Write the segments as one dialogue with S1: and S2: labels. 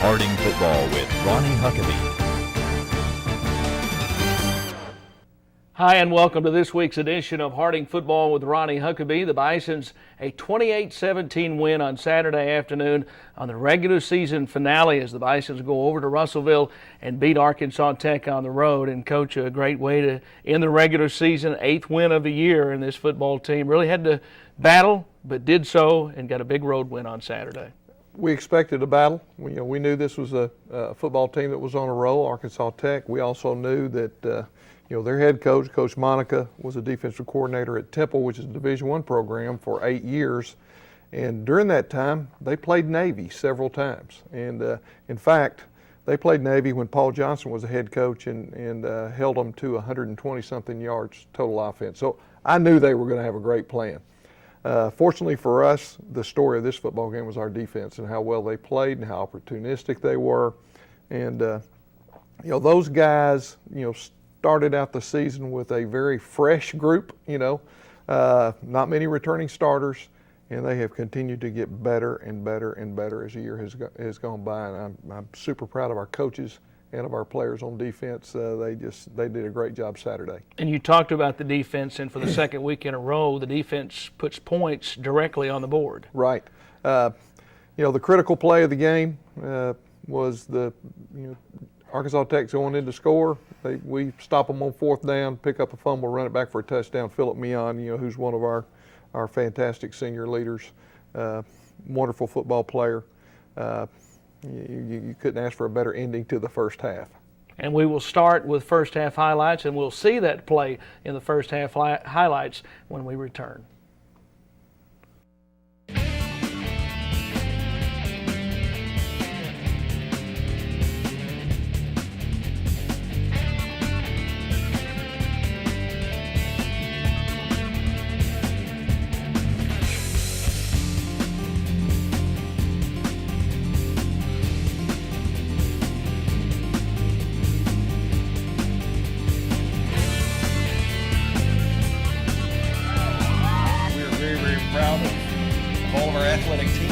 S1: Harding Football with Ronnie Huckeba.
S2: Hi, and welcome to this week's edition of Harding Football with Ronnie Huckeba. The Bisons a 28-17 win on Saturday afternoon on the regular season finale as the Bisons go over to Russellville and beat Arkansas Tech on the road. And Coach, a great way to end the regular season, 8th win of the year, and this football team really had to battle, but did so and got a big road win on Saturday.
S3: We expected a battle. We knew this was a football team that was on a roll, Arkansas Tech. We also knew that their head coach, Coach Monica, was a defensive coordinator at Temple, which is a Division I program, for 8 years. And during that time, they played Navy several times. And in fact, they played Navy when Paul Johnson was a head coach and held them to 120-something yards total offense. So I knew they were going to have a great plan. Fortunately for us, the story of this football game was our defense and how well they played and how opportunistic they were. And, those guys, started out the season with a very fresh group, not many returning starters, and they have continued to get better and better and better as the year has gone by. And I'm super proud of our coaches and of our players on defense. They did a great job Saturday. And
S2: you talked about the defense, and for the second week in a row, the defense puts points directly on the board.
S3: Right. The critical play of the game was the Arkansas Tech's going in to score. We stop them on 4th down, pick up a fumble, run it back for a touchdown. Philip Mion, who's one of our fantastic senior leaders, wonderful football player. You couldn't ask for a better ending to the first half.
S2: And we will start with first half highlights, and we'll see that play in the first half highlights when we return.
S4: Proud of all of our athletic teams.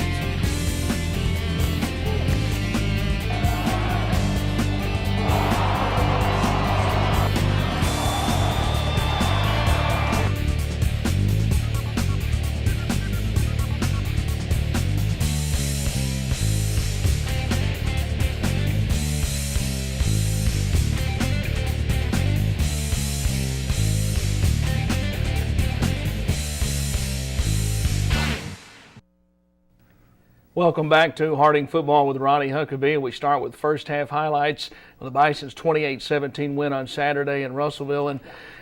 S2: Welcome back to Harding Football with Ronnie Huckeba. We start with first half highlights of the Bisons' 28-17 win on Saturday in Russellville. And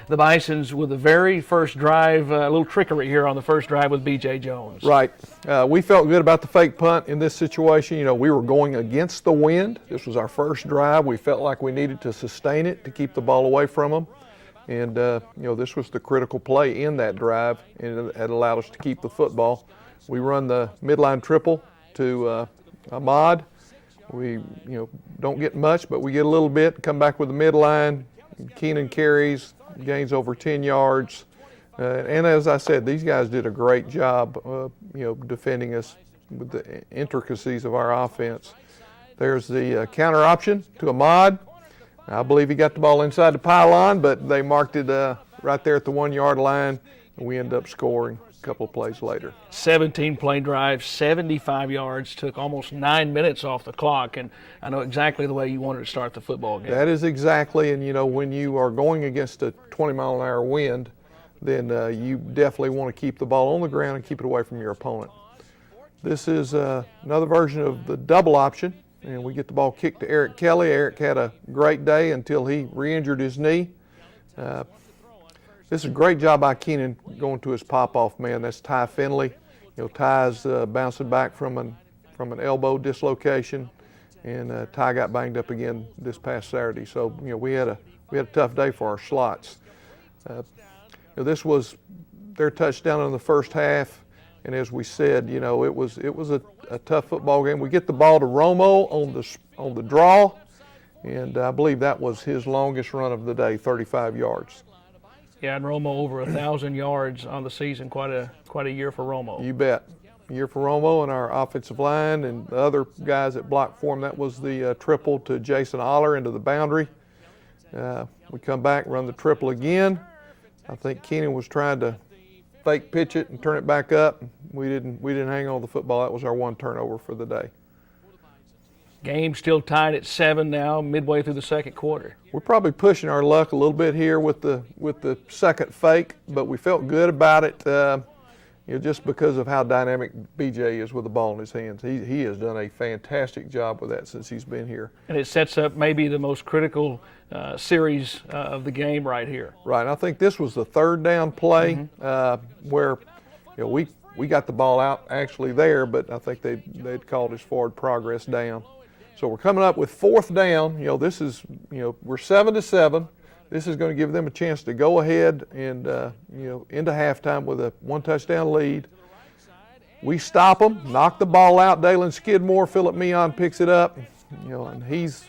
S2: the Bisons with the very first drive, a little trickery here on the first drive with B.J. Jones.
S3: Right. We felt good about the fake punt in this situation. We were going against the wind. This was our first drive. We felt like we needed to sustain it to keep the ball away from them. And, this was the critical play in that drive, and it allowed us to keep the football. We run the midline triple to Ahmad. We don't get much, but we get a little bit, come back with the midline. Keenan carries, gains over 10 yards. And as I said, these guys did a great job defending us with the intricacies of our offense. There's the counter option to Ahmad. I believe he got the ball inside the pylon, but they marked it right there at the 1-yard line, and we end up scoring a couple of plays later.
S2: 17-play drive, 75 yards, took almost 9 minutes off the clock, and I know exactly the way you wanted to start the football game.
S3: That is exactly, and when you are going against a 20-mile-an-hour wind, then you definitely want to keep the ball on the ground and keep it away from your opponent. This is another version of the double option, and we get the ball kicked to Eric Kelly. Eric had a great day until he re-injured his knee. This is a great job by Keenan going to his pop-off man. That's Ty Finley. Ty's bouncing back from an elbow dislocation, and Ty got banged up again this past Saturday. So we had a tough day for our slots. This was their touchdown in the first half, and as we said, it was a tough football game. We get the ball to Romo on the draw, and I believe that was his longest run of the day, 35 yards.
S2: Yeah, and Romo over 1,000 yards on the season. Quite a year for Romo.
S3: You bet. year for Romo and our offensive line and the other guys that blocked for him. That was the triple to Jason Aller into the boundary. We come back, run the triple again. I think Keenan was trying to fake pitch it and turn it back up. We didn't hang on the football. That was our one turnover for the day.
S2: Game still tied at 7 now, midway through the second quarter.
S3: We're probably pushing our luck a little bit here with the second fake, but we felt good about it. Just because of how dynamic BJ is with the ball in his hands. He has done a fantastic job with that since he's been here. And
S2: it sets up maybe the most critical series of the game right here.
S3: Right, and I think this was the third down play where we got the ball out actually there, but I think they'd called his forward progress down. So we're coming up with fourth down. This is, we're 7-7. This is going to give them a chance to go ahead and, into halftime with a one touchdown lead. We stop them, knock the ball out. Dalen Skidmore, Philip Meon picks it up, and he's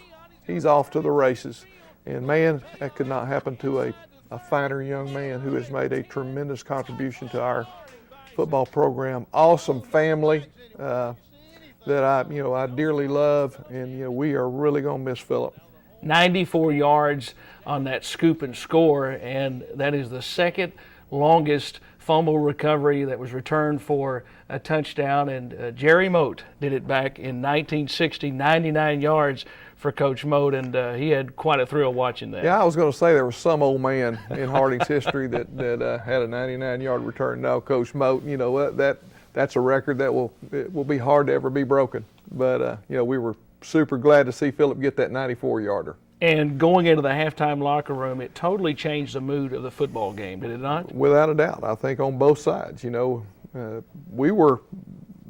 S3: off to the races. And man, that could not happen to a finer young man who has made a tremendous contribution to our football program. Awesome family that I dearly love, and we are really going to miss Philip.
S2: 94 yards on that scoop and score, and that is the second longest fumble recovery that was returned for a touchdown. And Jerry Moat did it back in 1960, 99 yards for Coach Moat, and he had quite a thrill watching that.
S3: Yeah, I was going to say there was some old man in Harding's history that had a 99-yard return. No, Coach Moat, that's a record that will be hard to ever be broken. But we were super glad to see Philip get that 94-yarder.
S2: And going into the halftime locker room, it totally changed the mood of the football game, did it not?
S3: Without a doubt. I think on both sides. We were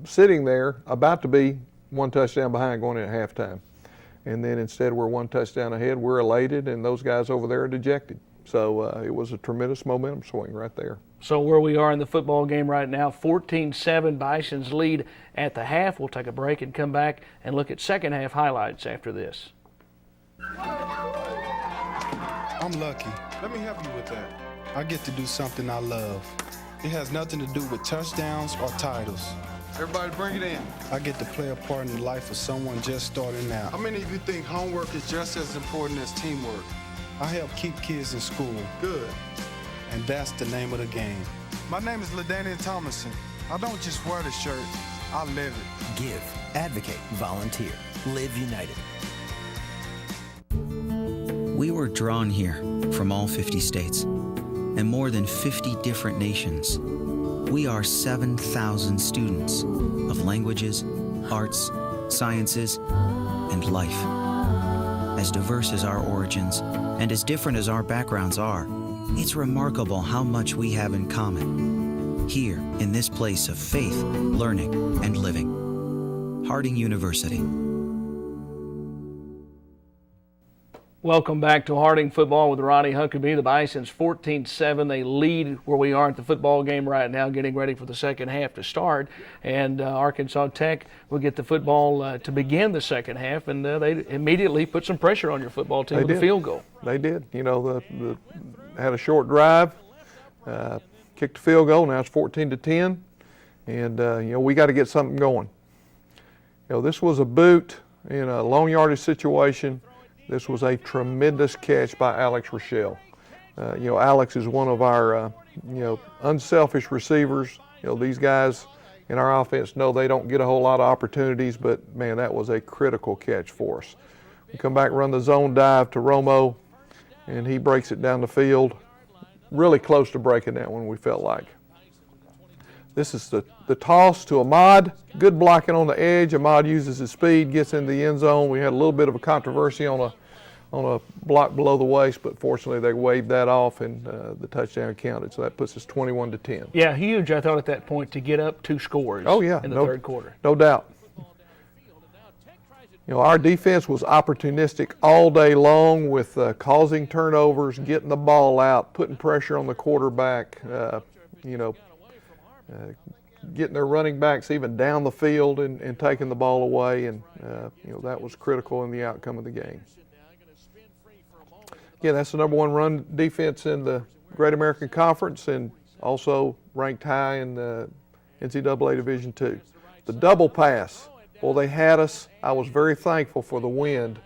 S3: sitting there about to be one touchdown behind going into halftime. And then instead we're one touchdown ahead. We're elated, and those guys over there are dejected. So it was a tremendous momentum swing right there.
S2: So where we are in the football game right now, 14-7, Bison's lead at the half. We'll take a break and come back and look at second half highlights after this.
S5: I'm lucky. Let me help you with that. I get to do something I love. It has nothing to do with touchdowns or titles. Everybody bring it in. I get to play a part in the life of someone just starting out. How many of you think homework is just as important as teamwork? I help keep kids in school. Good. And that's the name of the game. My name is LaDainian Thomason. I don't just wear the shirt, I live it.
S6: Give, advocate, volunteer. Live United. We were drawn here from all 50 states and more than 50 different nations. We are 7,000 students of languages, arts, sciences, and life. As diverse as our origins and as different as our backgrounds are, it's remarkable how much we have in common here in this place of faith, learning, and living. Harding University.
S2: Welcome back to Harding Football with Ronnie Huckeba. The Bisons 14-7. They lead where we are at the football game right now, getting ready for the second half to start. And Arkansas Tech will get the football to begin the second half, and they immediately put some pressure on your football team with a field goal.
S3: They did. Had a short drive, kicked a field goal. Now it's 14-10, and we got to get something going. This was a boot in a long yardage situation. This was a tremendous catch by Alex Rochelle. Alex is one of our unselfish receivers. These guys in our offense know they don't get a whole lot of opportunities, but man, that was a critical catch for us. We come back, run the zone dive to Romo, and he breaks it down the field. Really close to breaking that one, we felt like. This is the toss to Ahmad. Good blocking on the edge. Ahmad uses his speed, gets into the end zone. We had a little bit of a controversy on a block below the waist, but fortunately they waved that off, and the touchdown counted. So that puts us 21-10.
S2: Yeah, huge, I thought, at that point to get up 2 scores in the third quarter.
S3: No doubt. Our defense was opportunistic all day long with causing turnovers, getting the ball out, putting pressure on the quarterback, getting their running backs even down the field and taking the ball away, and that was critical in the outcome of the game. Yeah, that's the number 1 run defense in the Great American Conference, and also ranked high in the NCAA Division II. The double pass, well, they had us. I was very thankful for the wind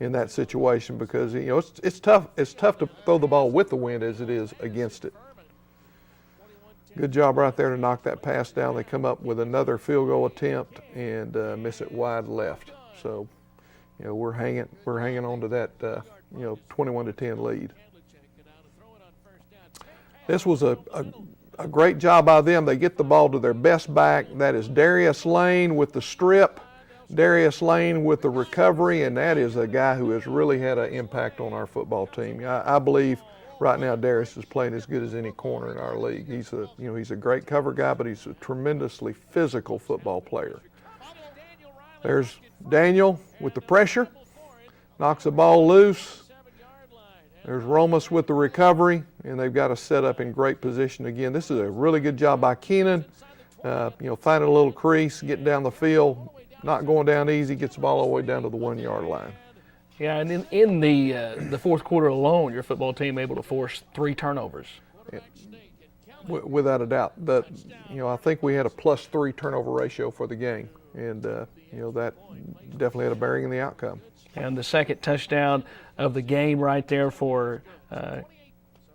S3: in that situation because, you know, it's tough. It's tough to throw the ball with the wind as it is against it. Good job right there to knock that pass down. They come up with another field goal attempt and miss it wide left. So, you know, we're hanging on to that, 21-10 lead. This was a great job by them. They get the ball to their best back. That is Darius Lane with the strip, Darius Lane with the recovery, and that is a guy who has really had an impact on our football team. I believe right now Darius is playing as good as any corner in our league. He's a great cover guy, but he's a tremendously physical football player. There's Daniel with the pressure, knocks the ball loose. There's Romas with the recovery, and they've got us set up in great position again. This is a really good job by Keenan, finding a little crease, getting down the field, not going down easy, gets the ball all the way down to the 1-yard line.
S2: Yeah, and in the fourth quarter alone, your football team able to force 3 turnovers.
S3: Yeah, without a doubt. But, I think we had a +3 turnover ratio for the game, and, that definitely had a bearing in the outcome.
S2: And the second touchdown of the game right there for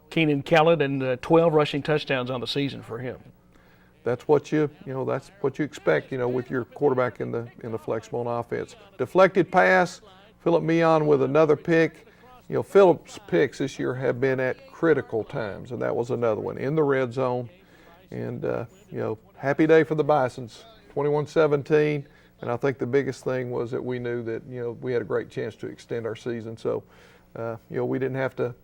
S2: Keenan Kellett, and 12 rushing touchdowns on the season for him.
S3: That's what you expect, with your quarterback in the flexible offense. Deflected pass, Philip Meehan with another pick. Philip's picks this year have been at critical times, and that was another one in the red zone. And happy day for the Bisons, 21-17. And I think the biggest thing was that we knew that, we had a great chance to extend our season. So, we didn't have to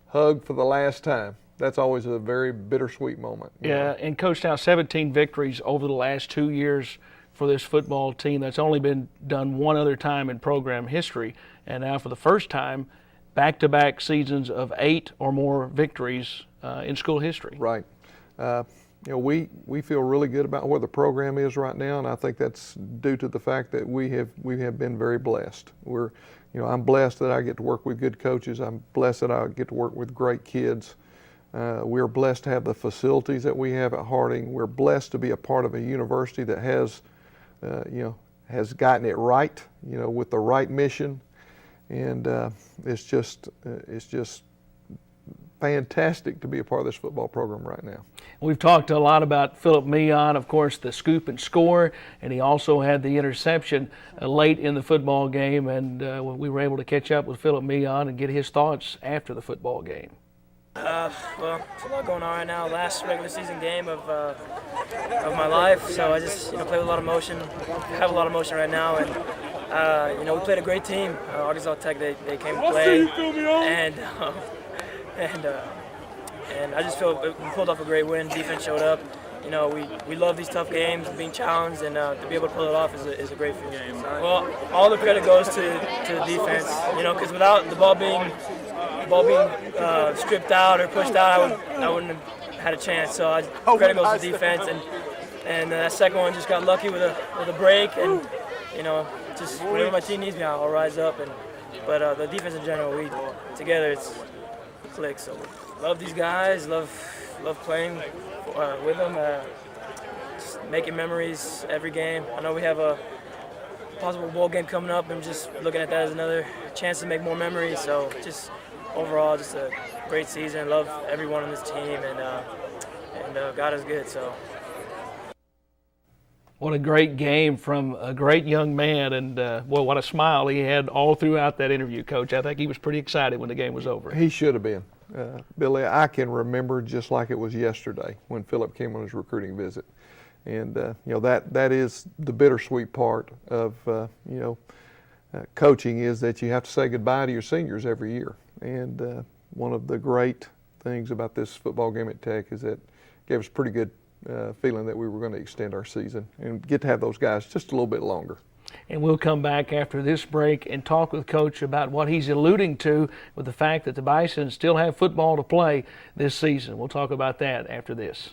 S3: hug for the last time. That's always a very bittersweet moment.
S2: Yeah, and Coach, now 17 victories over the last 2 years for this football team. That's only been done one other time in program history. And now for the first time, back-to-back seasons of 8 or more victories in school history.
S3: Right. We feel really good about where the program is right now, and I think that's due to the fact that we have been very blessed. I'm blessed that I get to work with good coaches. I'm blessed that I get to work with great kids. We're blessed to have the facilities that we have at Harding. We're blessed to be a part of a university that has gotten it right, with the right mission, and it's just fantastic to be a part of this football program right now.
S2: We've talked a lot about Philip Meehan, of course, the scoop and score, and he also had the interception late in the football game, and we were able to catch up with Philip Meehan and get his thoughts after the football game.
S7: Well, there's a lot going on right now. Last regular season game of my life, so I just play with a lot of emotion. Have a lot of emotion right now, and we played a great team. Arkansas Tech, they came to play, and I just feel we pulled off a great win. Defense showed up. We love these tough games, being challenged, and to be able to pull it off is a great feeling. Well, all the credit goes to the defense, because without the ball being stripped out or pushed out, I wouldn't have had a chance. So credit goes to defense, and that second one just got lucky with a break, and just whenever my team needs me, I'll rise up. But the defense in general, we together it's click. So love these guys, love playing with them, just making memories every game. I know we have a possible bowl game coming up, and just looking at that as another chance to make more memories. So just overall, just a great season. Love everyone on this team, and God is good. So.
S2: What a great game from a great young man, and what a smile he had all throughout that interview, Coach. I think he was pretty excited when the game was over.
S3: He should have been. Billy, I can remember just like it was yesterday when Philip came on his recruiting visit. And, that is the bittersweet part of, coaching, is that you have to say goodbye to your seniors every year. And one of the great things about this football game at Tech is that it gave us pretty good feeling that we were going to extend our season and get to have those guys just a little bit longer.
S2: And we'll come back after this break and talk with Coach about what he's alluding to with the fact that the Bison still have football to play this season. We'll talk about that after this.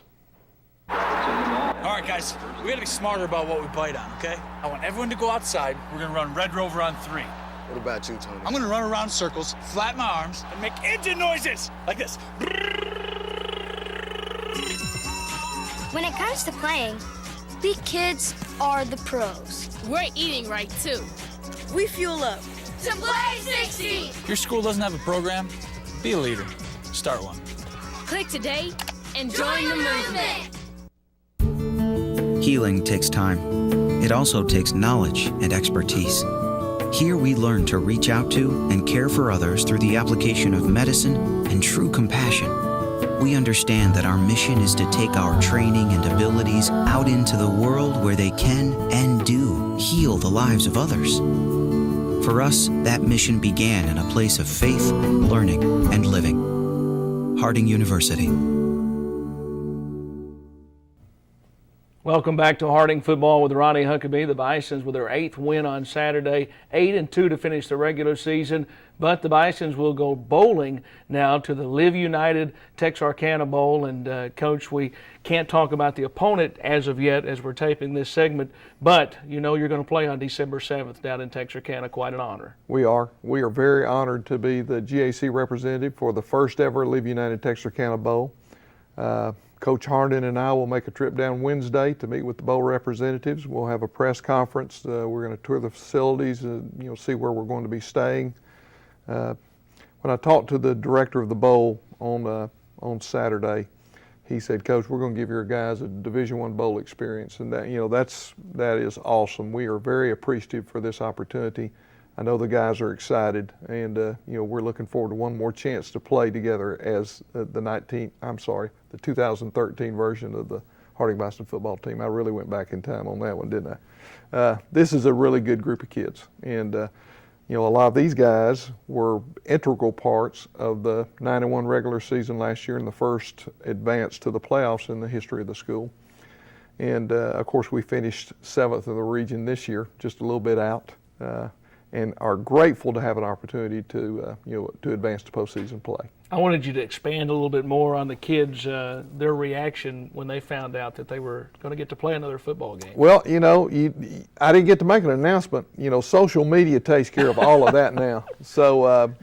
S8: All right, guys, we got to be smarter about what we bite on, okay? I want everyone to go outside. We're going to run Red Rover on 3.
S9: What about you, Tony?
S8: I'm going to run around circles, flatten my arms, and make engine noises like this.
S9: When it comes to playing, we kids are the pros.
S10: We're eating right, too.
S11: We fuel up
S10: to play 60.
S8: Your school doesn't have a program? Be a leader. Start one.
S10: Click today and join the movement.
S6: Healing takes time. It also takes knowledge and expertise. Here we learn to reach out to and care for others through the application of medicine and true compassion. We understand that our mission is to take our training and abilities out into the world where they can and do heal the lives of others. For us, that mission began in a place of faith, learning, and living. Harding University.
S2: Welcome back to Harding Football with Ronnie Huckeba. The Bisons with their 8th win on Saturday, 8-2 to finish the regular season. But the Bisons will go bowling now to the Live United Texarkana Bowl. And, Coach, we can't talk about the opponent as of yet as we're taping this segment, but you know you're going to play on December 7th down in Texarkana. Quite an honor.
S3: We are. We are very honored to be the GAC representative for the first ever Live United Texarkana Bowl. Coach Harnden and I will make a trip down Wednesday to meet with the bowl representatives. We'll have a press conference. We're going to tour the facilities and see where we're going to be staying. When I talked to the director of the bowl on Saturday, he said, "Coach, we're going to give your guys a Division I bowl experience," and that that is awesome. We are very appreciative for this opportunity. I know the guys are excited, and we're looking forward to one more chance to play together as the 2013 version of the Harding Bison football team. I really went back in time on that one, didn't I? This is a really good group of kids, and a lot of these guys were integral parts of the 9-1 regular season last year and the first advance to the playoffs in the history of the school. And of course, we finished 7th in the region this year, just a little bit out. And are grateful to have an opportunity to advance to postseason play. I
S2: wanted you to expand a little bit more on the kids, their reaction when they found out that they were going to get to play another football game.
S3: Well, I didn't get to make an announcement. Social media takes care of all of that now. So,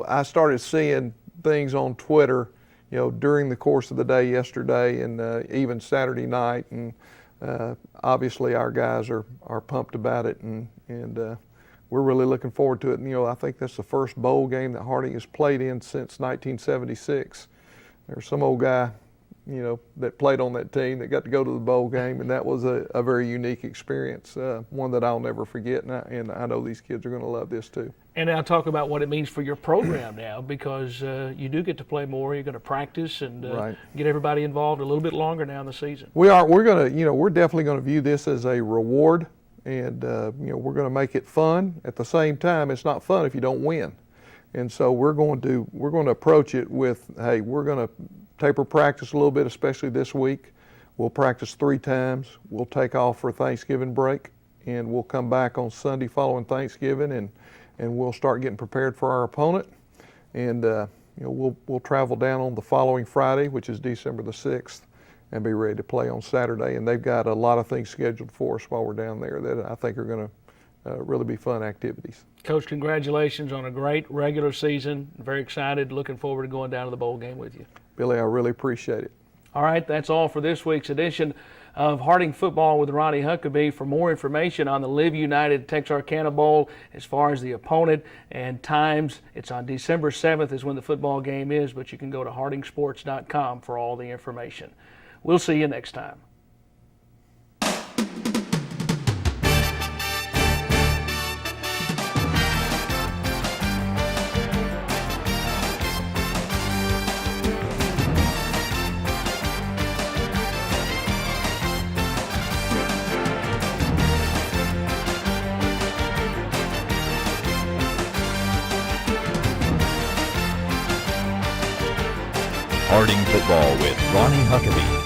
S3: I started seeing things on Twitter, during the course of the day yesterday and even Saturday night. And obviously our guys are pumped about it and we're really looking forward to it. I think that's the first bowl game that Harding has played in since 1976. There's some old guy, that played on that team that got to go to the bowl game, and that was a very unique experience, one that I'll never forget, and I know these kids are going to love this too.
S2: And now talk about what it means for your program now, because you do get to play more. You're going to practice and
S3: right.
S2: Get everybody involved a little bit longer now in the season.
S3: We're definitely going to view this as a reward. And we're going to make it fun. At the same time, it's not fun if you don't win. And so we're going to approach it with, hey, we're going to taper practice a little bit, especially this week. We'll practice 3 times. We'll take off for Thanksgiving break, and we'll come back on Sunday following Thanksgiving, and we'll start getting prepared for our opponent. And we'll travel down on the following Friday, which is December the 6th. And be ready to play on Saturday. And they've got a lot of things scheduled for us while we're down there that I think are going to really be fun activities.
S2: Coach, congratulations on a great regular season. Very excited, looking forward to going down to the bowl game with you.
S3: Billy, I really appreciate it.
S2: All right, that's all for this week's edition of Harding Football with Ronnie Huckeba. For more information on the Live United Texarkana Bowl, as far as the opponent and times, it's on December 7th is when the football game is, but you can go to hardingsports.com for all the information. We'll see you next time.
S1: Harding Football with Ronnie Huckeba.